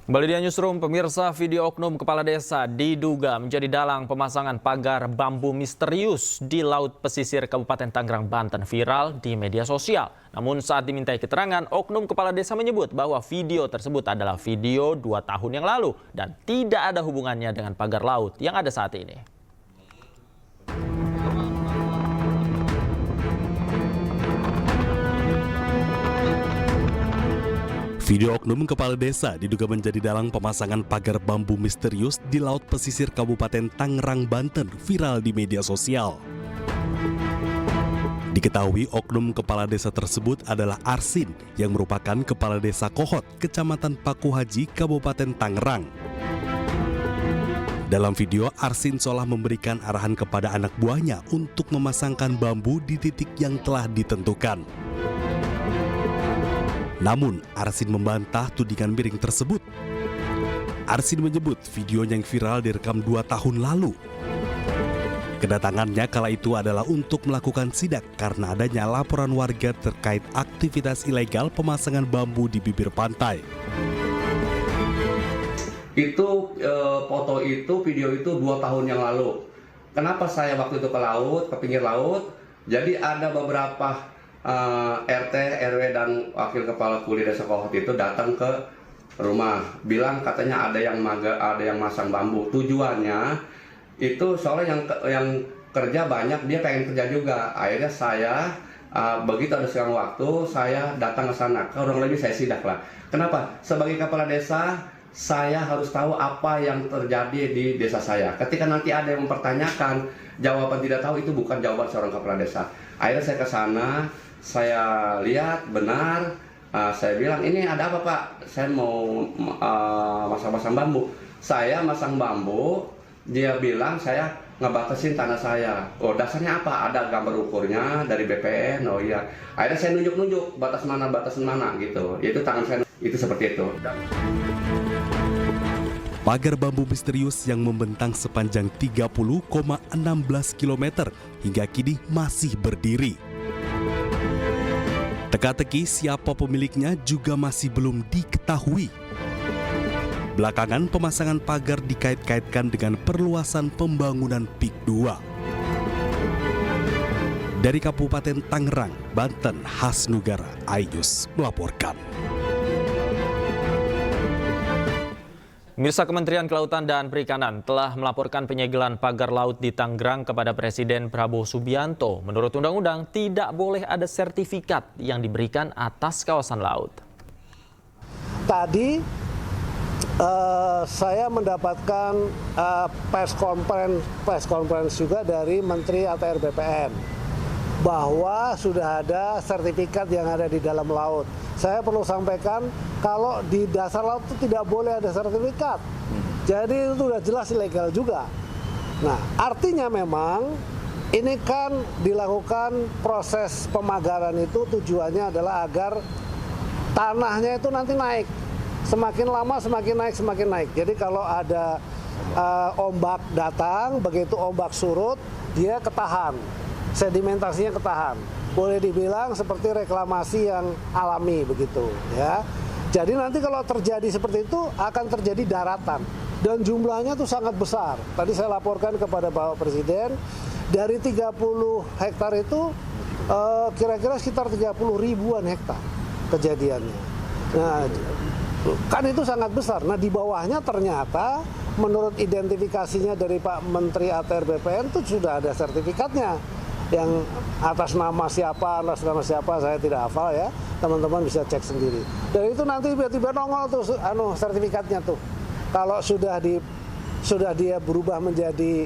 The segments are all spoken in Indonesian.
Kembali di Newsroom, pemirsa, video oknum kepala desa diduga menjadi dalang pemasangan pagar bambu misterius di laut pesisir Kabupaten Tangerang, Banten viral di media sosial. Namun saat dimintai keterangan, oknum kepala desa menyebut bahwa video tersebut adalah video 2 tahun yang lalu dan tidak ada hubungannya dengan pagar laut yang ada saat ini. Video oknum kepala desa diduga menjadi dalang pemasangan pagar bambu misterius di laut pesisir Kabupaten Tangerang, Banten viral di media sosial. Diketahui oknum kepala desa tersebut adalah Arsin yang merupakan kepala desa Kohot, Kecamatan Paku Haji, Kabupaten Tangerang. Dalam video, Arsin seolah memberikan arahan kepada anak buahnya untuk memasangkan bambu di titik yang telah ditentukan. Namun, Arsin membantah tudingan miring tersebut. Arsin menyebut videonya yang viral direkam 2 tahun lalu. Kedatangannya kala itu adalah untuk melakukan sidak karena adanya laporan warga terkait aktivitas ilegal pemasangan bambu di bibir pantai. Itu foto itu, video itu 2 tahun yang lalu. Kenapa saya waktu itu ke laut, ke pinggir laut? Jadi ada beberapa RT, RW dan wakil kepala kuli desa Kohot itu datang ke rumah, bilang katanya ada yang masang bambu. Tujuannya itu soalnya yang kerja banyak, dia pengen kerja juga. Akhirnya saya begitu ada selang waktu, saya datang ke sana. Kurang lebih saya sidak lah. Kenapa? Sebagai kepala desa, saya harus tahu apa yang terjadi di desa saya. Ketika nanti ada yang mempertanyakan, jawaban tidak tahu itu bukan jawaban seorang kepala desa. Akhirnya saya ke sana, saya lihat benar, saya bilang ini ada apa Pak? Saya mau masang bambu. Saya masang bambu, dia bilang saya ngebatasin tanah saya. Oh dasarnya apa? Ada gambar ukurnya dari BPN. Oh iya. Akhirnya saya nunjuk-nunjuk batasan mana gitu. Itu tangan saya itu seperti itu. Pagar bambu misterius yang membentang sepanjang 30,16 km hingga kini masih berdiri. Teka-teki siapa pemiliknya juga masih belum diketahui. Belakangan pemasangan pagar dikait-kaitkan dengan perluasan pembangunan PIK 2. Dari Kabupaten Tangerang, Banten, Hasnugara, Ayus melaporkan. Pemirsa, Kementerian Kelautan dan Perikanan telah melaporkan penyegelan pagar laut di Tangerang kepada Presiden Prabowo Subianto. Menurut undang-undang, tidak boleh ada sertifikat yang diberikan atas kawasan laut. Tadi saya mendapatkan press conference juga dari Menteri ATR BPN bahwa sudah ada sertifikat yang ada di dalam laut. Saya perlu sampaikan kalau di dasar laut itu tidak boleh ada sertifikat. Jadi itu sudah jelas ilegal juga. Nah, artinya memang ini kan dilakukan proses pemagaran itu tujuannya adalah agar tanahnya itu nanti naik. Semakin lama semakin naik. Jadi kalau ada ombak datang, begitu ombak surut, dia ketahan. Sedimentasinya ketahan. Boleh dibilang seperti reklamasi yang alami begitu ya. Jadi nanti kalau terjadi seperti itu akan terjadi daratan dan jumlahnya tuh sangat besar. Tadi saya laporkan kepada Bapak Presiden dari 30 hektar itu kira-kira sekitar 30 ribuan hektar kejadiannya. Nah, kan itu sangat besar. Nah, di bawahnya ternyata menurut identifikasinya dari Pak Menteri ATR BPN itu sudah ada sertifikatnya. Yang atas nama siapa saya tidak hafal ya, teman-teman bisa cek sendiri. Dan itu nanti tiba-tiba nongol tuh sertifikatnya tuh. Kalau sudah dia berubah menjadi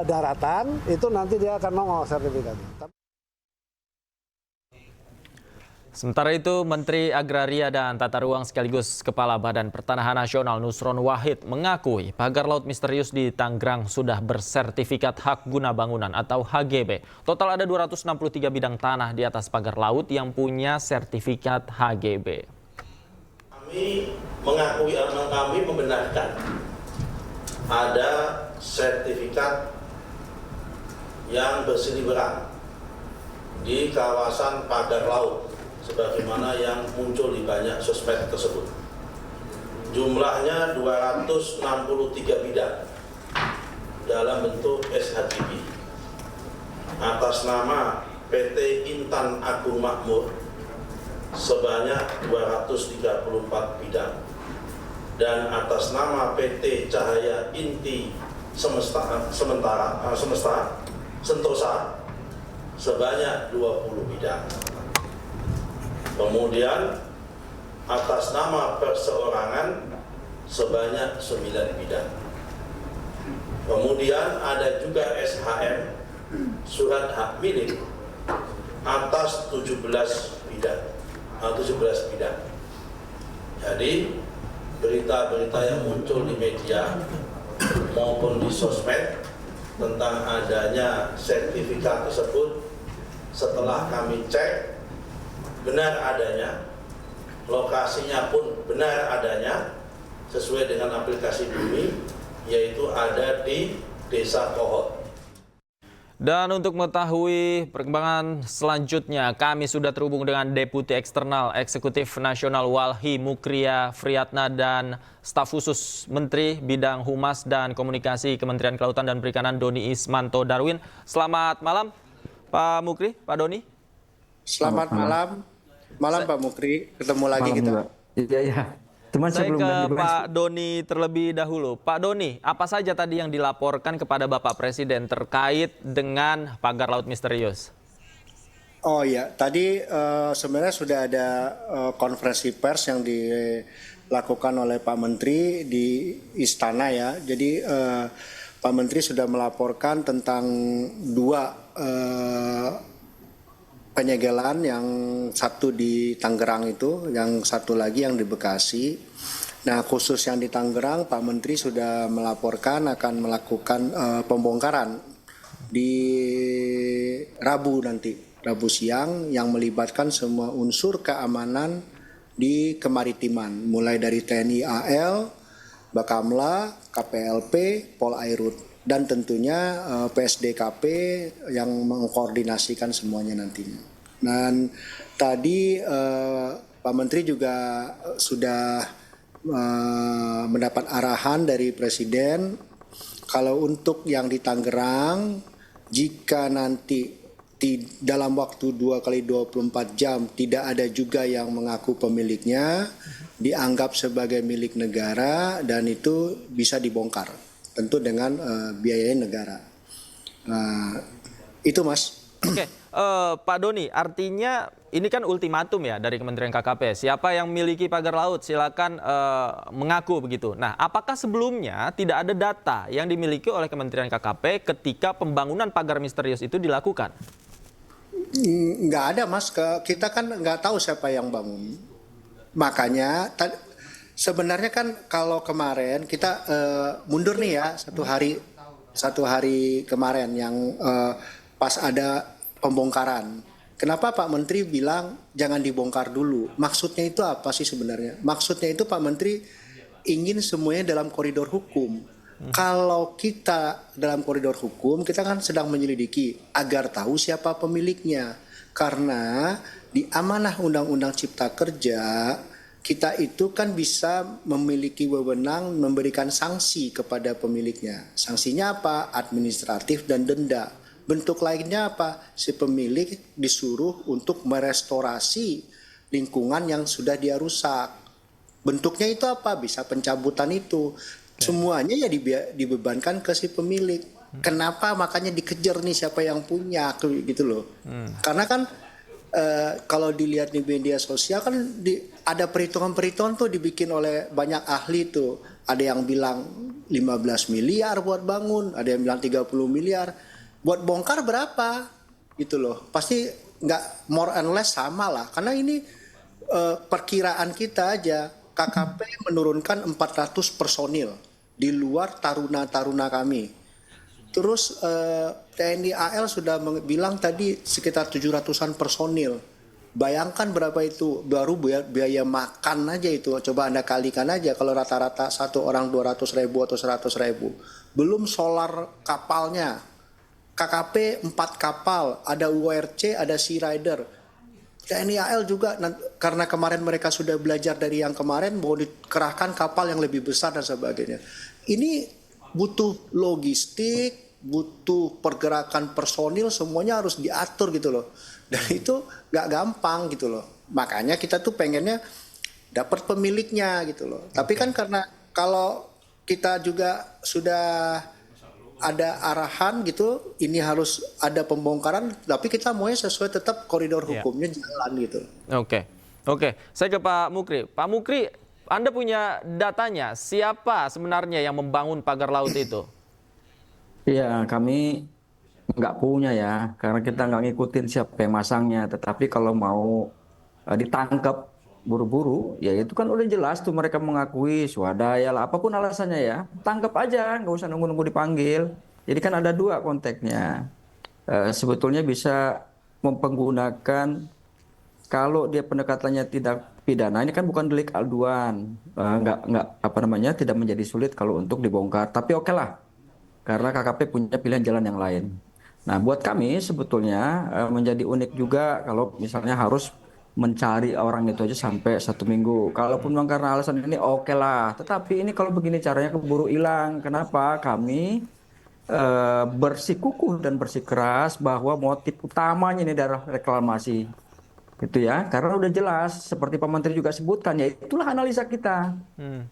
daratan, itu nanti dia akan nongol sertifikatnya. Sementara itu, Menteri Agraria dan Tata Ruang sekaligus Kepala Badan Pertanahan Nasional Nusron Wahid mengakui pagar laut misterius di Tangerang sudah bersertifikat hak guna bangunan atau HGB. Total ada 263 bidang tanah di atas pagar laut yang punya sertifikat HGB. Kami mengakui atau kami membenarkan ada sertifikat yang berseliweran di kawasan pagar laut sebagaimana yang muncul di banyak sosmed tersebut. jumlahnya 263 bidang dalam bentuk SHGB atas nama PT Intan Agung Makmur sebanyak 234 bidang dan atas nama PT Cahaya Inti Sentosa sebanyak 20 bidang. Kemudian atas nama perseorangan sebanyak 9 bidang. Kemudian ada juga SHM, surat hak milik, atas 17 bidang. Jadi berita-berita yang muncul di media maupun di sosmed tentang adanya sertifikat tersebut, setelah kami cek benar adanya, lokasinya pun benar adanya sesuai dengan aplikasi Bumi, yaitu ada di Desa Kohot. Dan untuk mengetahui perkembangan selanjutnya, kami sudah terhubung dengan Deputi Eksternal Eksekutif Nasional Walhi Mukria Friyatna dan Staf Khusus Menteri Bidang Humas dan Komunikasi Kementerian Kelautan dan Perikanan Doni Ismanto Darwin. Selamat malam Pak Mukri, Pak Doni. Selamat malam. Malam Pak Mukri, ketemu lagi malam kita. Juga. Iya. Cuman Saya sebelum ke Pak Doni terlebih dahulu. Pak Doni, apa saja tadi yang dilaporkan kepada Bapak Presiden terkait dengan pagar laut misterius? Oh iya, tadi sebenarnya sudah ada konferensi pers yang dilakukan oleh Pak Menteri di Istana ya. Jadi Pak Menteri sudah melaporkan tentang dua penyegelan, yang satu di Tangerang itu, yang satu lagi yang di Bekasi. Nah, khusus yang di Tangerang, Pak Menteri sudah melaporkan akan melakukan pembongkaran di Rabu siang, yang melibatkan semua unsur keamanan di kemaritiman, mulai dari TNI AL, Bakamla, KPLP, Polairut, dan tentunya PSDKP yang mengkoordinasikan semuanya nantinya. Dan tadi Pak Menteri juga sudah mendapat arahan dari Presiden, kalau untuk yang di Tangerang, jika nanti dalam waktu 2x24 jam tidak ada juga yang mengaku pemiliknya, dianggap sebagai milik negara dan itu bisa dibongkar. Tentu dengan biaya negara. Itu Mas. Oke, Pak Doni, artinya ini kan ultimatum ya dari Kementerian KKP. Siapa yang memiliki pagar laut silakan mengaku begitu. Nah, apakah sebelumnya tidak ada data yang dimiliki oleh Kementerian KKP ketika pembangunan pagar misterius itu dilakukan? Nggak ada Mas, kita kan nggak tahu siapa yang bangun. Makanya sebenarnya kan kalau kemarin kita mundur nih ya, satu hari kemarin yang pas ada pembongkaran. Kenapa Pak Menteri bilang jangan dibongkar dulu? Maksudnya itu apa sih sebenarnya? Maksudnya itu Pak Menteri ingin semuanya dalam koridor hukum. Kalau kita dalam koridor hukum, kita kan sedang menyelidiki agar tahu siapa pemiliknya. Karena di amanah Undang-Undang Cipta Kerja, kita itu kan bisa memiliki wewenang memberikan sanksi kepada pemiliknya. Sanksinya apa? Administratif dan denda. Bentuk lainnya apa? Si pemilik disuruh untuk merestorasi lingkungan yang sudah dia rusak. Bentuknya itu apa? Bisa pencabutan itu. Semuanya ya dibebankan ke si pemilik. Kenapa? Makanya dikejar nih siapa yang punya gitu loh. Karena kan kalau dilihat di media sosial kan ada perhitungan-perhitungan tuh dibikin oleh banyak ahli tuh. Ada yang bilang 15 miliar buat bangun, ada yang bilang 30 miliar. Buat bongkar berapa? Gitu loh. Pasti nggak more and less sama lah. Karena ini perkiraan kita aja. KKP menurunkan 400 personil di luar taruna-taruna kami. Terus TNI AL sudah bilang tadi sekitar 700-an personil. Bayangkan berapa itu, baru biaya makan aja itu. Coba Anda kalikan aja kalau rata-rata satu orang 200.000 atau 100.000. Belum solar kapalnya. KKP 4 kapal, ada URC, ada Sea Rider. TNI AL juga karena kemarin mereka sudah belajar dari yang kemarin mau dikerahkan kapal yang lebih besar dan sebagainya. Ini butuh logistik, butuh pergerakan personil, semuanya harus diatur gitu loh. Dan itu nggak gampang gitu loh. Makanya kita tuh pengennya dapat pemiliknya gitu loh. Tapi kan karena kalau kita juga sudah ada arahan gitu, ini harus ada pembongkaran, tapi kita maunya sesuai tetap koridor hukumnya jalan gitu. Oke. Saya ke Pak Mukri. Pak Mukri, Anda punya datanya, siapa sebenarnya yang membangun pagar laut itu? Iya, kami nggak punya ya, karena kita nggak ngikutin siapa yang masangnya. Tetapi kalau mau ditangkap buru-buru, ya itu kan udah jelas tuh mereka mengakui swadaya lah, apapun alasannya ya, tangkap aja, nggak usah nunggu-nunggu dipanggil. Jadi kan ada dua konteksnya. Sebetulnya bisa mempergunakan kalau dia pendekatannya tidak pidana, ini kan bukan delik aduan, tidak menjadi sulit kalau untuk dibongkar. Tapi oke lah, karena KKP punya pilihan jalan yang lain. Nah, buat kami sebetulnya menjadi unik juga kalau misalnya harus mencari orang itu aja sampai 1 minggu. Kalaupun memang karena alasan ini oke lah. Tetapi ini kalau begini caranya keburu hilang. Kenapa? Kami bersikukuh dan bersikeras bahwa motif utamanya ini adalah reklamasi. Gitu ya. Karena udah jelas seperti Pak Menteri juga sebutkan, ya itulah analisa kita.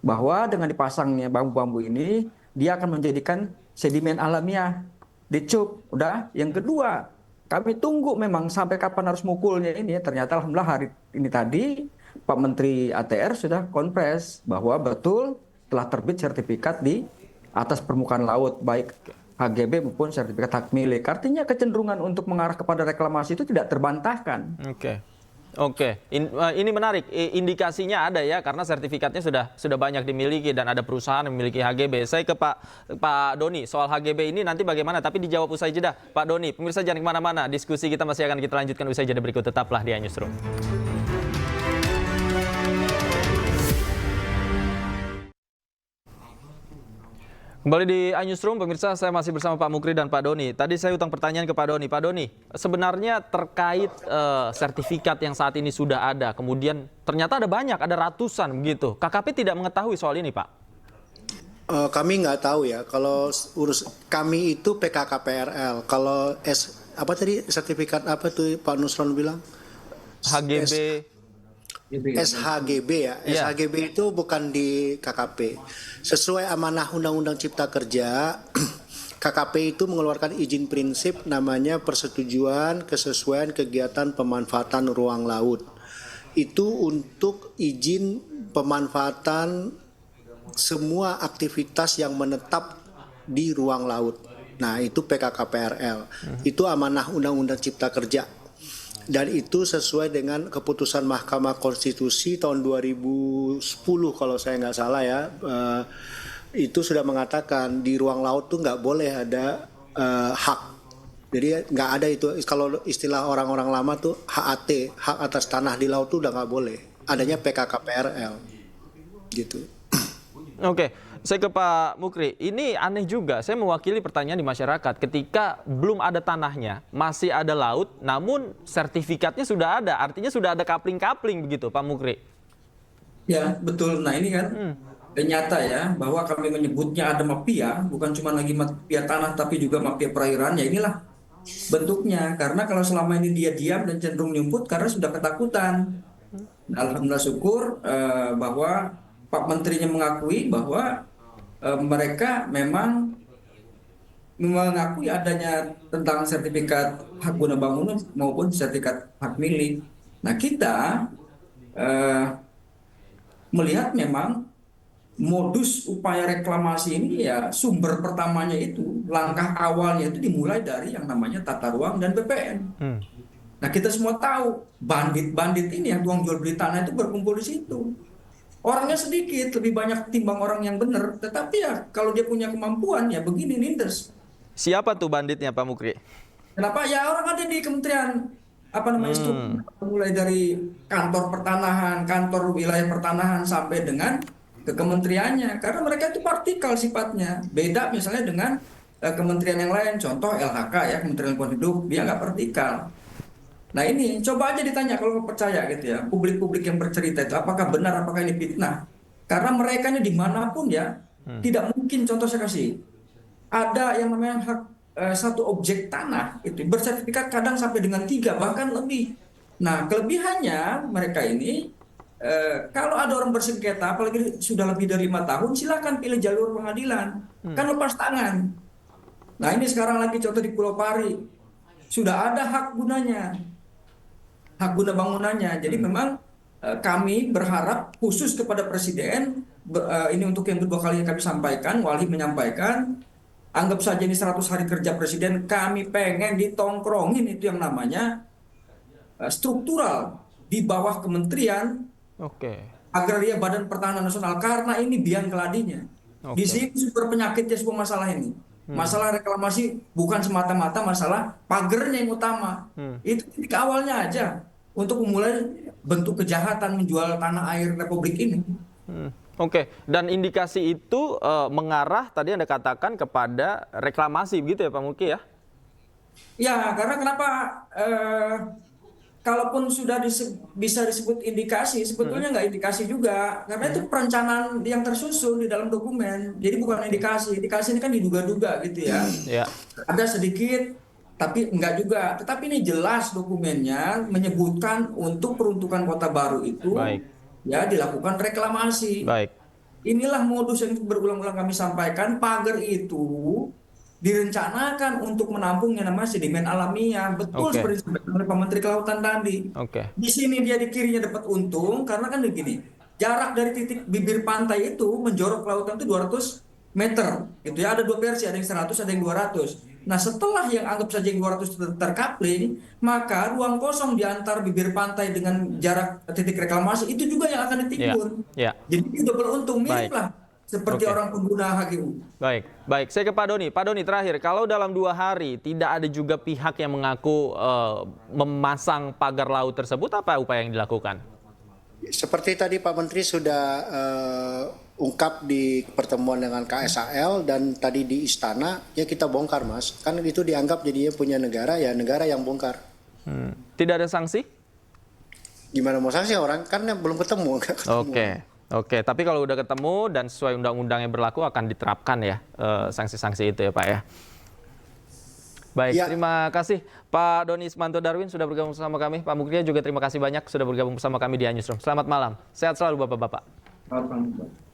Bahwa dengan dipasangnya bambu-bambu ini dia akan menjadikan sedimen alamiah dicup. Udah. Yang kedua, kami tunggu memang sampai kapan harus mukulnya ini. Ternyata alhamdulillah hari ini tadi Pak Menteri ATR sudah konfres bahwa betul telah terbit sertifikat di atas permukaan laut, baik HGB maupun sertifikat hak milik. Artinya kecenderungan untuk mengarah kepada reklamasi itu tidak terbantahkan. Oke. Ini menarik. Indikasinya ada ya, karena sertifikatnya sudah banyak dimiliki dan ada perusahaan yang memiliki HGB. Saya ke Pak Doni soal HGB ini nanti bagaimana? Tapi dijawab usai jeda. Pak Doni, pemirsa jangan kemana-mana. Diskusi kita masih akan kita lanjutkan usai jeda berikut. Tetaplah di Newsroom. Kembali di Newsroom, pemirsa, saya masih bersama Pak Mukri dan Pak Doni. Tadi saya utang pertanyaan ke Pak Doni. Pak Doni, sebenarnya terkait sertifikat yang saat ini sudah ada, kemudian ternyata ada banyak, ada ratusan begitu. KKP tidak mengetahui soal ini, Pak? Kami nggak tahu ya. Kalau kami itu PKKPRL. Kalau sertifikat apa tuh Pak Nusron bilang? HGB. SHGB ya. SHGB itu bukan di KKP. Sesuai amanah Undang-Undang Cipta Kerja, KKP itu mengeluarkan izin prinsip namanya persetujuan kesesuaian kegiatan pemanfaatan ruang laut. Itu untuk izin pemanfaatan semua aktivitas yang menetap di ruang laut. Nah, itu PKKPRL. Itu amanah Undang-Undang Cipta Kerja. Dan itu sesuai dengan keputusan Mahkamah Konstitusi tahun 2010 kalau saya nggak salah ya. Itu sudah mengatakan di ruang laut tuh nggak boleh ada hak. Jadi nggak ada itu, kalau istilah orang-orang lama tuh HAT, hak atas tanah di laut tuh udah nggak boleh. Adanya PKKPRL gitu. Oke, saya ke Pak Mukri. Ini aneh juga, saya mewakili pertanyaan di masyarakat. Ketika belum ada tanahnya, masih ada laut, namun sertifikatnya sudah ada. Artinya sudah ada kapling-kapling begitu, Pak Mukri. Ya, betul. Nah ini kan nyata ya, bahwa kami menyebutnya ada mafia, bukan cuma lagi mafia tanah, tapi juga mafia perairan. Ya inilah bentuknya. Karena kalau selama ini dia diam dan cenderung nyumput karena sudah ketakutan. Alhamdulillah syukur bahwa Pak Menterinya mengakui bahwa mereka memang mengakui adanya tentang sertifikat hak guna bangunan maupun sertifikat hak milik. Nah kita melihat memang modus upaya reklamasi ini ya sumber pertamanya itu, langkah awalnya itu dimulai dari yang namanya tata ruang dan BPN. Nah kita semua tahu bandit-bandit ini yang tuang jual beli tanah itu berkumpul di situ. Orangnya sedikit, lebih banyak timbang orang yang benar. Tetapi ya kalau dia punya kemampuan ya begini nindes. Siapa tuh banditnya, Pak Mukri? Kenapa? Ya orang ada di kementerian mulai dari kantor pertanahan, kantor wilayah pertanahan sampai dengan ke kementeriannya. Karena mereka itu partikal sifatnya. Beda misalnya dengan kementerian yang lain. Contoh LHK ya, Kementerian Lingkungan Hidup, dia nggak partikal. Nah ini coba aja ditanya kalau nggak percaya gitu ya, publik-publik yang bercerita itu apakah benar, apakah ini fitnah? Karena mereka ini dimanapun ya, tidak mungkin. Contoh saya kasih, ada yang namanya hak satu objek tanah itu bersertifikat kadang sampai dengan 3 bahkan lebih. Nah kelebihannya mereka ini kalau ada orang bersengketa, apalagi sudah lebih dari 5 tahun, silakan pilih jalur pengadilan, kan lepas tangan. Nah ini sekarang lagi contoh di Pulau Pari, sudah ada hak gunanya, hak guna bangunannya. Jadi memang kami berharap khusus kepada Presiden, ini untuk yang kedua kalinya kami sampaikan, Wali menyampaikan, anggap saja ini 100 hari kerja Presiden, kami pengen ditongkrongin itu yang namanya struktural di bawah Kementerian Agraria Badan Pertahanan Nasional, karena ini biang keladinya. Di sini sumber penyakitnya semua masalah ini. Masalah reklamasi bukan semata-mata masalah pagernya yang utama. Itu titik awalnya aja untuk memulai bentuk kejahatan menjual tanah air Republik ini. Dan indikasi itu mengarah tadi Anda katakan kepada reklamasi, begitu ya Pak Muki ya? Ya, karena kenapa kalaupun sudah bisa disebut indikasi, sebetulnya nggak indikasi juga. Karena itu perencanaan yang tersusun di dalam dokumen. Jadi bukan indikasi. Indikasi ini kan diduga-duga gitu ya. Ada sedikit, tapi enggak juga. Tetapi ini jelas dokumennya menyebutkan untuk peruntukan Kota Baru itu ya dilakukan reklamasi. Inilah modus yang berulang-ulang kami sampaikan. Pagar itu direncanakan untuk menampung yang namanya sedimen alamiah. Betul seperti disampaikan oleh Pak Menteri Kelautan tadi. Di sini dia di kirinya dapat untung karena kan begini, jarak dari titik bibir pantai itu menjorok ke lautan itu 200 meter. Gitu ya, ada 2 versi, ada yang 100, ada yang 200. Nah setelah yang anggap saja yang 200 terkapling, maka ruang kosong di antar bibir pantai dengan jarak titik reklamasi itu juga yang akan ditimbun. Jadi itu beruntung, mirip lah seperti orang pengguna HGU. Baik. Saya ke Pak Doni. Pak Doni, terakhir, kalau dalam 2 hari tidak ada juga pihak yang mengaku memasang pagar laut tersebut, apa upaya yang dilakukan? Seperti tadi Pak Menteri sudah ungkap di pertemuan dengan KSAL dan tadi di Istana, ya kita bongkar Mas. Kan itu dianggap jadinya punya negara, ya negara yang bongkar. Tidak ada sanksi? Gimana mau sanksi, orang kan belum ketemu. Oke, tapi kalau udah ketemu dan sesuai undang-undang yang berlaku akan diterapkan ya sanksi-sanksi itu ya Pak ya. Baik, terima kasih Pak Doni Ismanto Darwin sudah bergabung bersama kami. Pak Mukriya juga terima kasih banyak sudah bergabung bersama kami di Newsroom. Selamat malam, sehat selalu Bapak-Bapak. Selamat malam.